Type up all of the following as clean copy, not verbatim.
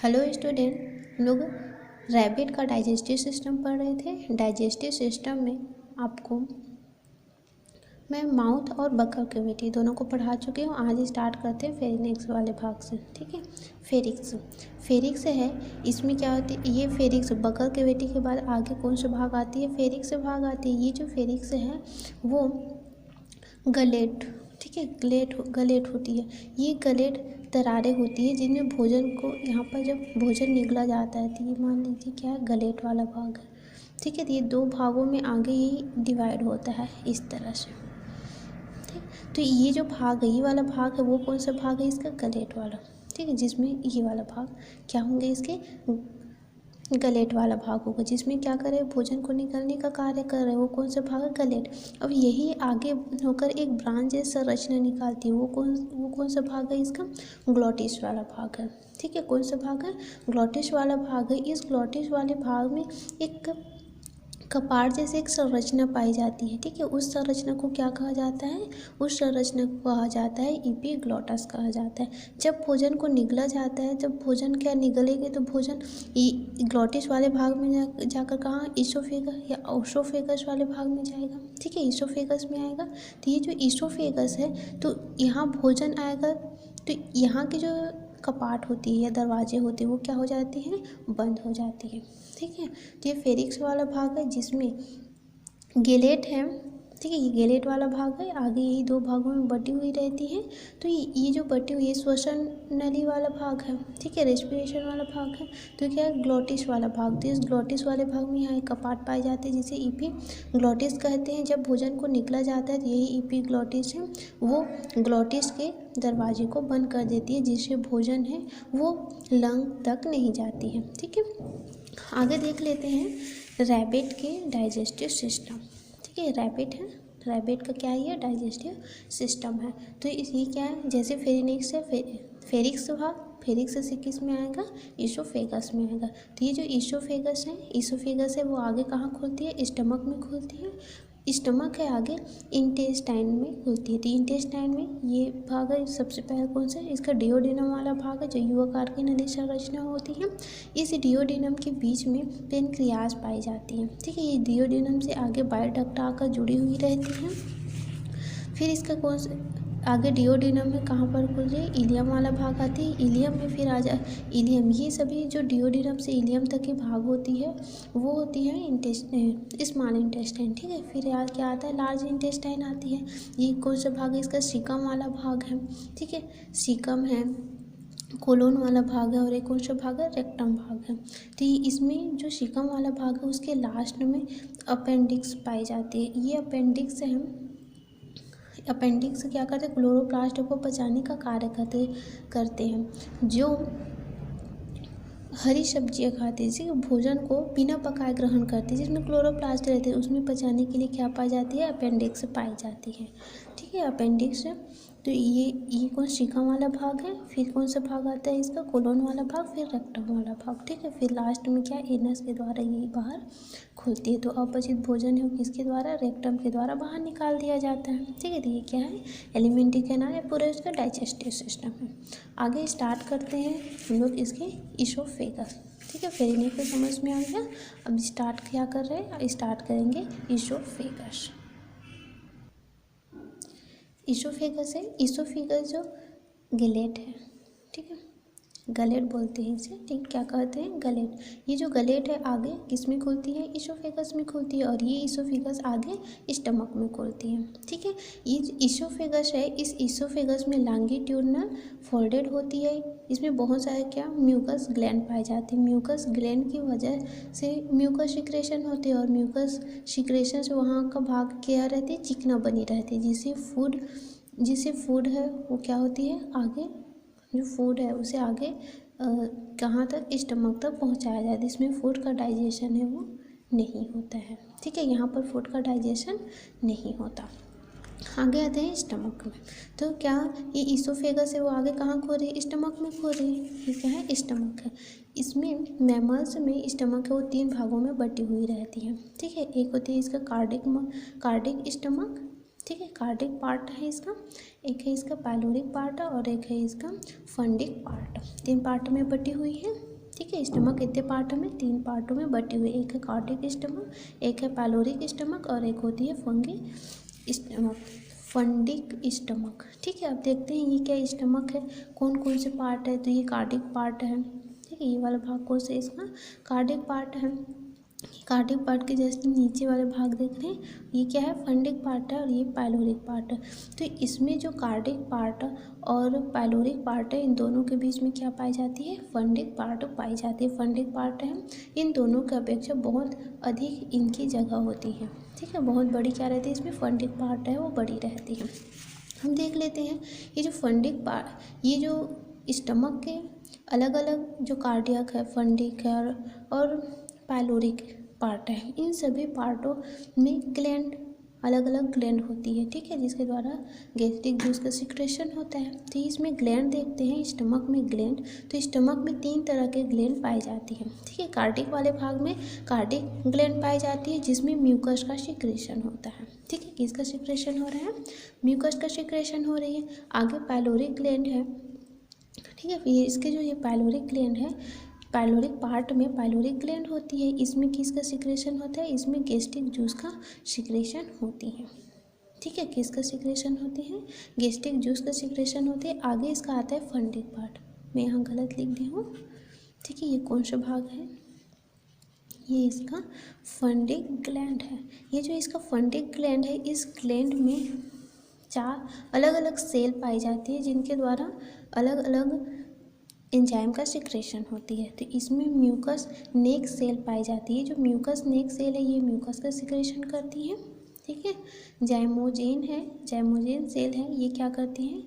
Hello student, हम लोग rabbit का डाइजेस्टिव सिस्टम पढ़ रहे थे। डाइजेस्टिव सिस्टम में आपको मैं माउथ और बकर कैविटी दोनों को पढ़ा चुकी हूँ। आज स्टार्ट करते हैं फेरिंक्स वाले भाग से। ठीक है, फेरिक्स है, इसमें क्या होती है, ये फेरिक्स बकर कैविटी के बाद आगे कौन सा भाग आती है, फेरिक्स भाग आती है। ये जो फेरिक्स है वो गलेट, ठीक है, गलेट होती है। ये गलेट दरारें होती है जिनमें भोजन को, यहाँ पर जब भोजन निगला जाता है तो ये मान लीजिए क्या है, गलेट वाला भाग है। ठीक है, तो ये दो भागों में आगे ही डिवाइड होता है इस तरह से। ठीक, तो ये जो भाग है, ये वाला भाग है, वो कौन सा भाग है इसका, गलेट वाला। ठीक है, जिसमें ये वाला भाग क्या होंगे इसके, गलेट वाला भाग होगा, जिसमें क्या करे, भोजन को निकालने का कार्य कर रहे हैं। वो कौन सा भाग है, गलेट। अब यही आगे होकर एक ब्रांच जैसी संरचना निकालती है, वो कौन सा भाग है इसका, ग्लॉटिस वाला भाग है। ठीक है, कौन सा भाग है, ग्लॉटिस वाला भाग है। इस ग्लॉटिस वाले भाग में एक कपाट जैसे एक संरचना पाई जाती है। ठीक है, उस संरचना को क्या कहा जाता है, उस संरचना को कहा जाता है एपिग्लॉटिस कहा जाता है। जब भोजन को निगला जाता है, जब भोजन क्या निगलेगा तो भोजन ग्लॉटिस वाले भाग में जाकर कहाँ, ईसोफेगस या ओसोफेगस वाले भाग में जाएगा। ठीक है, ईसोफेगस में आएगा। तो ये जो ईसोफेगस है, तो यहाँ भोजन आएगा, तो यहाँ की जो कपाट होती है या दरवाजे होते हैं वो क्या हो जाती हैं, बंद हो जाती है। ठीक है, तो ये फेरिक्स वाला भाग है जिसमें गैलेट है। ठीक है, ये गैलेट वाला भाग है, आगे यही दो भागों में बटी हुई रहती है। तो ये जो बटी हुई है श्वसन नली वाला भाग है। ठीक है, रेस्पिरेशन वाला भाग है। तो क्या है, ग्लॉटिस वाला भाग। तो इस ग्लॉटिस वाले भाग में यहाँ एक कपाट पाए जाते हैं जिसे एपिग्लॉटिस कहते हैं। जब भोजन को निकला जाता है तो यही एपिग्लॉटिस है, वो ग्लॉटिस के दरवाजे को बंद कर देती है, जिससे भोजन है वो लंग तक नहीं जाती है। ठीक है, आगे देख लेते हैं रैबिट के डाइजेस्टिव सिस्टम। ठीक है, रैबिट है, रैबिट का क्या है, ये डाइजेस्टिव सिस्टम है। तो ये क्या है, जैसे फेरिनिक्स है, फेरिक्स भाग, फेरिक्स से किस में आएगा, ईसोफेगस में आएगा। तो ये जो ईसोफेगस है वो आगे कहाँ खुलती है, स्टमक में खुलती है। स्टमक है आगे इंटेस्टाइन में खुलती है। तो इंटेस्टाइन में ये भाग है, सबसे पहले कौन सा है, इसका डिओडेनम वाला भाग है जो यू आकार की नली संरचना होती है। इस डिओडेनम के बीच में पेनक्रियाज पाई जाती है। ठीक है, ये डिओडेनम से आगे बाइल डक्ट आकर जुड़ी हुई रहती है। फिर इसका कौन सा आगे डिओडेनम में कहाँ पर खुल रही है, इलियम वाला भाग आती है। इलियम में फिर आ जा इलियम, ये सभी जो डिओडेनम से इलियम तक की भाग होती है वो होती है स्मॉल इंटेस्टाइन। ठीक है, फिर यार क्या आता है, लार्ज इंटेस्टाइन आती है। ये कौन सा भाग है इसका, सीकम वाला भाग है। ठीक है, सीकम है, कोलोन वाला भाग है, और एक कौन सा भाग है, रेक्टम भाग है। तो इसमें जो सीकम वाला भाग है उसके लास्ट में अपेंडिक्स पाई जाती है। ये अपेंडिक्स है, अपेंडिक्स क्या करते हैं, क्लोरोप्लास्ट को पचाने का कार्य करते हैं। जो हरी सब्जियां खाते हैं, जैसे भोजन को बिना पकाए ग्रहण करते हैं, जिसमें क्लोरोप्लास्ट रहते हैं, उसमें पचाने के लिए क्या पाई जाती है, अपेंडिक्स पाई जाती है। ठीक है, अपेंडिक्स। तो ये कौन, सीकम वाला भाग है। फिर कौन सा भाग आता है इसका, कोलोन वाला भाग, फिर रेक्टम वाला भाग। ठीक है, फिर लास्ट में क्या, एनस के द्वारा ये बाहर खुलती है। तो अपचित भोजन है वो किसके द्वारा, रेक्टम के द्वारा बाहर निकाल दिया जाता है। ठीक है, तो ये क्या है, एलिमेंट्री कैनाल है, पूरा इसका डाइजेस्टिव सिस्टम है। आगे स्टार्ट करते हैं हम लोग इसके ईसोफेगस। ठीक है, फेरिनिक्स को समझ में आ गया। अब स्टार्ट क्या कर रहे हैं, स्टार्ट करेंगे ईसोफेगस। ईसोफेगस है, ईसोफेगस जो गलेट है। ठीक है, गलेट बोलते हैं इसे। ठीक, क्या कहते हैं, गलेट। ये जो गलेट है आगे किस में खुलती है, ईसोफेगस में खुलती है, और ये ईसोफेगस आगे स्टमक में खुलती है। ठीक है, ये ईसोफेगस है, इस ईसोफेगस में लॉन्गिट्यूडनल फोल्डेड होती है। इसमें बहुत सारे क्या, म्यूकस ग्लैंड पाए जाते हैं। म्यूकस ग्लैंड की वजह से म्यूकस सिक्रेशन होती है, और म्यूकस सिक्रेशन से वहाँ का भाग क्या रहती है, चिकना बनी रहती है, जिससे फूड है वो क्या होती है, आगे जो फूड है उसे आगे कहाँ तक, स्टमक तक पहुँचाया जाता है। इसमें फूड का डाइजेशन है वो नहीं होता है। ठीक है, यहाँ पर फूड का डाइजेशन नहीं होता। आगे आते हैं स्टमक में। तो क्या ये ईसोफेगस है वो आगे कहाँ खो रही है, स्टमक में खो रही है। ये क्या है, स्टमक है। इसमें मैमल्स में स्टमक है वो 3 भागों में बटी हुई रहती है। ठीक है, एक होती है इसका कार्डिक स्टमक। ठीक है, कार्डिक पार्ट है इसका, एक है इसका पाइलोरिक पार्ट और एक है इसका फंडिक पार्ट। 3 पार्ट में बटी हुई है। ठीक है। स्टमक कितने पार्टों में, 3 पार्टों में बटी हुई, एक है कार्डिक स्टमक, एक है पाइलोरिक स्टमक और एक होती है फंडिक स्टमक। ठीक है। अब देखते हैं ये क्या स्टमक है, कौन कौन से पार्ट है। तो ये कार्डिक पार्ट है, ठीक है। ये वाला भाग कौन सा, इसका कार्डिक पार्ट है। कार्डिक पार्ट के जैसे नीचे वाले भाग देख रहे हैं, ये क्या है, फंडिक पार्ट है और ये पाइलोरिक पार्ट है। तो इसमें जो कार्डिक पार्ट और पाइलोरिक पार्ट है, इन दोनों के बीच में क्या पाई जाती है, फंडिक पार्ट पाई जाती है। फंडिक पार्ट है, इन दोनों की अपेक्षा बहुत अधिक इनकी जगह होती है। ठीक है, बहुत बड़ी क्या रहती है, इसमें फंडिक पार्ट है वो बड़ी रहती है। हम देख लेते हैं ये जो फंडिक पार्ट, ये जो स्टमक के अलग अलग जो कार्डियक है, फंडिक है और पाइलोरिक पार्ट है, इन सभी पार्टों में ग्लैंड, अलग अलग ग्लैंड होती है। ठीक है, जिसके द्वारा गैस्ट्रिक जूस का सिक्रेशन होता है। तो इसमें ग्लैंड देखते हैं, स्टमक में ग्लैंड। तो स्टमक में 3 तरह के ग्लैंड पाई जाती है। ठीक है, कार्डिक वाले भाग में कार्डिक ग्लैंड पाई जाती है जिसमें म्यूकस का सिक्रेशन होता है। ठीक है, किसका सिक्रेशन हो रहा है, म्यूकस का सिक्रेशन हो रही है। आगे पाइलोरिक ग्लैंड है। ठीक है, फिर इसके जो ये पाइलोरिक ग्लैंड है, पाइलोरिक पार्ट में पाइलोरिक ग्लैंड होती है, इसमें किसका सिक्रेशन होता है, इसमें गैस्ट्रिक जूस का सिक्रेशन होती है। ठीक है, किसका सिक्रेशन होती है, गैस्ट्रिक जूस का सिक्रेशन होती है। आगे इसका आता है फंडिक पार्ट, मैं यहाँ गलत लिख दी हूँ। ठीक है, ये कौन सा भाग है, ये इसका फंडिक ग्लैंड है। ये जो इसका फंडिक ग्लैंड है, इस ग्लैंड में 4 अलग अलग सेल पाई जाती है जिनके द्वारा अलग अलग एंजाइम का सिक्रेशन होती है। तो इसमें म्यूकस नेक सेल पाई जाती है। जो म्यूकस नेक सेल है, ये म्यूकस का सिक्रेशन करती है। ठीक है, जाइमोजेन है, जाइमोजेन सेल है, ये क्या करती है,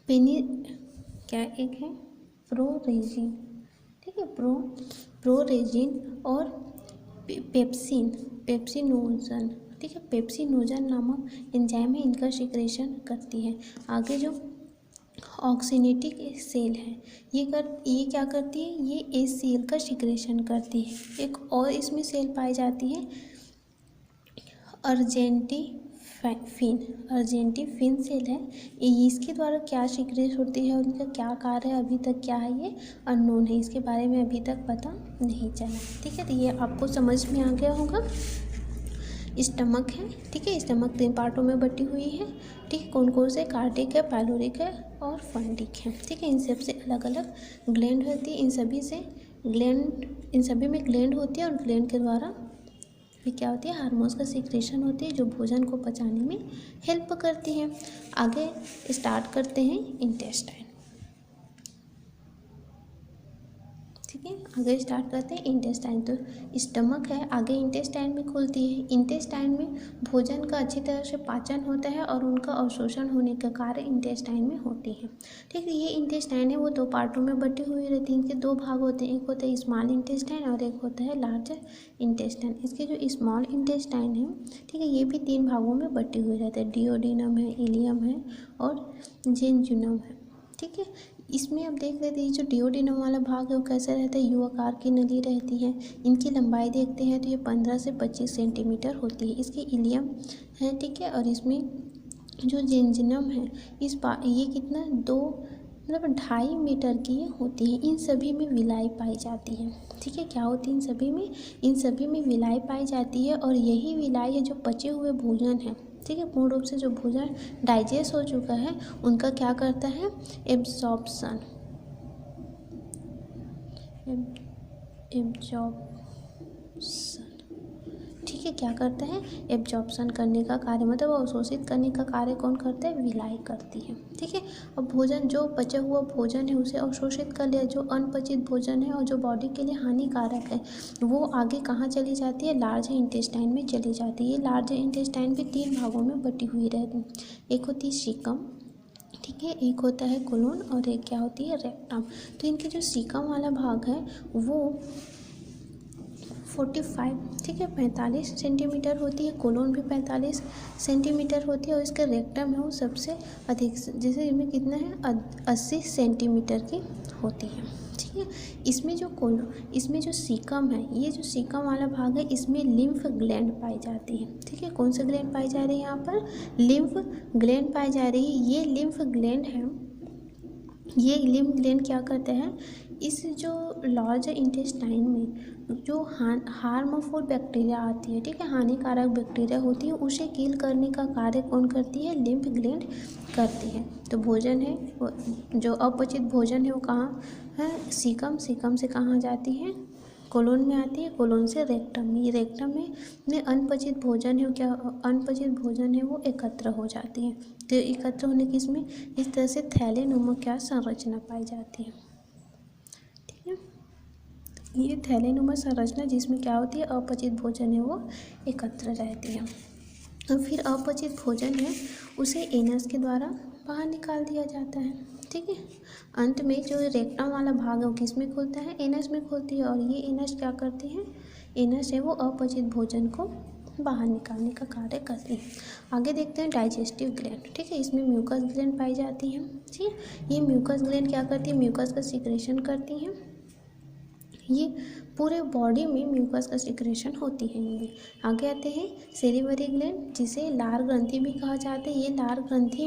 क्या एक है प्रोरेजिन। ठीक है, प्रोरेजिन और पेप्सिनोजन। ठीक है, पेप्सिनोजन नामक एंजाइम है, इनका सिक्रेशन करती है। आगे जो ऑक्सीनेटिक सेल है, ये क्या करती है, ये HCl का सिक्रेशन करती है। एक और इसमें सेल पाई जाती है अर्जेंटिफिन सेल है। इसके द्वारा क्या सिक्रेट होती है, उनका क्या कार्य है, अभी तक क्या है, ये अननोन है, इसके बारे में अभी तक पता नहीं चला। ठीक है, तो ये आपको समझ में आ गया होगा। स्टमक है, ठीक है, स्टमक 3 पार्टों में बटी हुई है। ठीक है, कौन कौन से, कार्डिक है, पाइलोरिक है और फंडिक है। ठीक है, इन सब से अलग अलग ग्लैंड होती है, इन सभी में ग्लैंड होती है और ग्लैंड के द्वारा फिर क्या होती है, हार्मोन्स का सिक्रेशन होती है जो भोजन को पचाने में हेल्प करती है। आगे स्टार्ट करते हैं इंटेस्टाइन। ठीक है, आगे स्टार्ट करते हैं इंटेस्टाइन। तो स्टमक है, आगे इंटेस्टाइन में खुलती है। इंटेस्टाइन में भोजन का अच्छी तरह से पाचन होता है और उनका अवशोषण होने का कार्य इंटेस्टाइन में होती है। ठीक है, ये इंटेस्टाइन है वो 2 पार्टों में बटी हुई रहती है। इनके 2 भाग होते हैं, एक होता है स्मॉल इंटेस्टाइन और एक होता है लार्ज इंटेस्टाइन। इसके जो स्मॉल इंटेस्टाइन है, ठीक है, ये भी 3 भागों में बटी हुई रहती है, डिओडिनम है, इलियम है और जेजुनम है। ठीक है, इसमें अब देख लेते हैं जो डिओडिनम वाला भाग है वो कैसे रहता है, यू आकार की नली रहती है। इनकी लंबाई देखते हैं तो ये 15 से 25 सेंटीमीटर होती है। इसके इलियम है, ठीक है, और इसमें जो जेजुनम है ये कितना 2.5 मीटर की होती है। इन सभी में विलाई पाई जाती है। ठीक है, क्या होती है इन सभी में विलाई पाई जाती है और यही विलाई है जो पचे हुए भोजन है, ठीक है, पूर्ण रूप से जो भोजन डाइजेस्ट हो चुका है उनका क्या करता है, एब्जॉर्प्शन। ठीक है, क्या करता है, एब्जॉर्प्शन करने का कार्य, मतलब अवशोषित करने का कार्य कौन करता है, विलाई करती है। ठीक है, अब भोजन जो पचा हुआ भोजन है उसे अवशोषित कर लिया, जो अनपचित भोजन है और जो बॉडी के लिए हानिकारक है वो आगे कहाँ चली जाती है, लार्ज इंटेस्टाइन में चली जाती है। लार्ज इंटेस्टाइन भी 3 भागों में बटी हुई रहती है। एक होती है सीकम, ठीक है, एक होता है कोलोन और एक क्या होती है, रेक्टम। तो इनके जो सीकम वाला भाग है वो 45, ठीक है, 45 सेंटीमीटर होती है। कोलोन भी 45 सेंटीमीटर होती है और इसका रेक्टम है वो सबसे अधिक, जैसे इनमें कितना है, 80 सेंटीमीटर की होती है। ठीक है, इसमें जो सीकम है, ये जो सीकम वाला भाग है इसमें लिम्फ ग्लैंड पाई जाती है। ठीक है, कौन सा ग्लैंड पाई जा रही है, यहाँ पर लिम्फ ग्लैंड पाई जा रही है। ये लिम्फ ग्लैंड है, ये लिम्फ ग्लैंड क्या करते हैं, इस जो लार्ज इंटेस्टाइन में जो हार्मफुल बैक्टीरिया आती है, ठीक है, हानिकारक बैक्टीरिया होती है, उसे किल करने का कार्य कौन करती है? लिम्फ ग्लैंड करती है। तो भोजन है जो अपचित भोजन है वो कहाँ है? सीकम से कहाँ जाती है? कोलोन में आती है, कोलोन से रेक्टम में, ये रेक्टम में अनपचित भोजन है, क्या अनपचित भोजन है वो एकत्र हो जाती है। तो एकत्र होने की इसमें इस तरह से थैलेनुमा क्या संरचना पाई जाती है, ठीक है। ये थैलेनुमा संरचना जिसमें क्या होती है? अपचित भोजन है वो एकत्र रहती है। और फिर अपचित भोजन है उसे एनस के द्वारा बाहर निकाल दिया जाता है, ठीक है। अंत में जो रेक्टम वाला भाग है वो किस में खुलता है? एनस में खुलती है। और ये एनस क्या करती है? एनस है वो अपचित भोजन को बाहर निकालने का कार्य करती है। आगे देखते हैं डाइजेस्टिव ग्लैंड, ठीक है। इसमें म्यूकस ग्लैंड पाई जाती है, ठीक है। ये म्यूकस ग्लैंड क्या करती है? म्यूकस का सिक्रेशन करती है। ये पूरे बॉडी में म्यूकस का सिक्रेशन होती है इनमें। आगे आते हैं सेलिवरी ग्लैंड, जिसे लार ग्रंथि भी कहा जाता है। ये लार ग्रंथि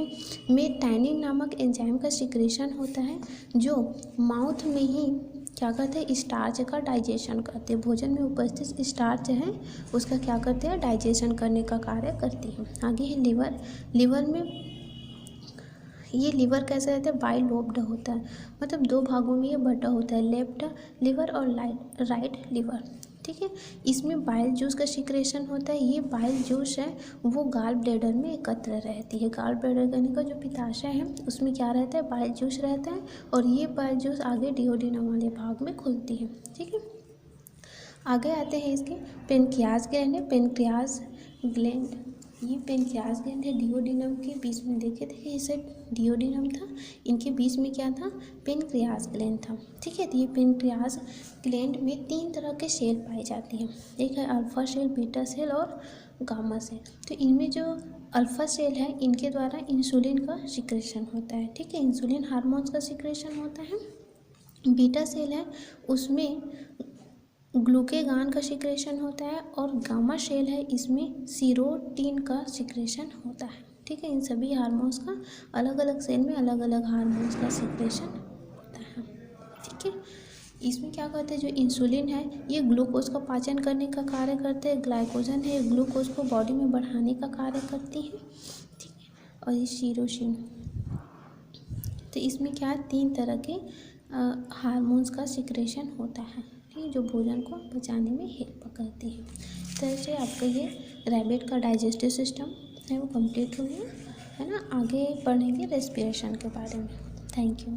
में टैनिन नामक एंजाइम का सिक्रेशन होता है, जो माउथ में ही क्या करते हैं? स्टार्च का डाइजेशन करते हैं। भोजन में उपस्थित स्टार्च है उसका क्या करते हैं? डाइजेशन करने का कार्य करती है। आगे है लिवर। लिवर में ये लिवर कैसा रहता है? बाई लोब्ड होता है, मतलब दो भागों में ये बटा होता है, लेफ्ट लिवर और राइट लिवर, ठीक है। इसमें बाइल जूस का सिक्रेशन होता है। ये बाइल जूस है वो गाल ब्लैडर में एकत्र रहती है। गाल ब्लैडर कहने का जो पित्ताशय है उसमें क्या रहता है? बाइल जूस रहता है। और ये बाइल जूस आगे डिओडिनम वाले भाग में खुलती है, ठीक है। आगे आते हैं इसके पेनक्रियाज ग्लैंड है। पेनक्रियाज ग्लैंड, ये पेनक्रियाज ग्लैंड है डिओडिनम के बीच में। देखे थे इसे डिओडिनम था, इनके बीच में क्या था? पेनक्रियाज ग्लैंड था, ठीक है। तो ये पेनक्रियाज ग्लैंड में 3 तरह के सेल पाए जाते हैं। एक है अल्फा सेल, बीटा सेल और गामा सेल। तो इनमें जो अल्फा सेल है इनके द्वारा इंसुलिन का सिक्रेशन होता है, ठीक है। इंसुलिन हार्मोन्स का सिक्रेशन होता है। बीटा सेल है उसमें ग्लूकेगान का सिक्रेशन होता है। और गामा सेल है इसमें सीरोटीन का सिक्रेशन होता है, ठीक है। इन सभी हार्मोन्स का अलग अलग सेल में अलग अलग हार्मोन्स का सिक्रेशन होता है, ठीक है। इसमें क्या करते हैं? जो इंसुलिन है ये ग्लूकोज का पाचन करने का कार्य करते हैं। ग्लाइकोजन है ग्लूकोज को बॉडी में बढ़ाने का कार्य करती है, ठीक है। और ये सीरोसिन, तो इसमें क्या है? 3 तरह के हार्मोन्स का सिक्रेशन होता है, ठीक है, जो भोजन को पचाने में हेल्प करती है। इस तरह से आपका ये रैबिट का डाइजेस्टिव सिस्टम है वो कंप्लीट हो गया है ना। आगे पढ़ेंगे रेस्पिरेशन के बारे में। Thank you.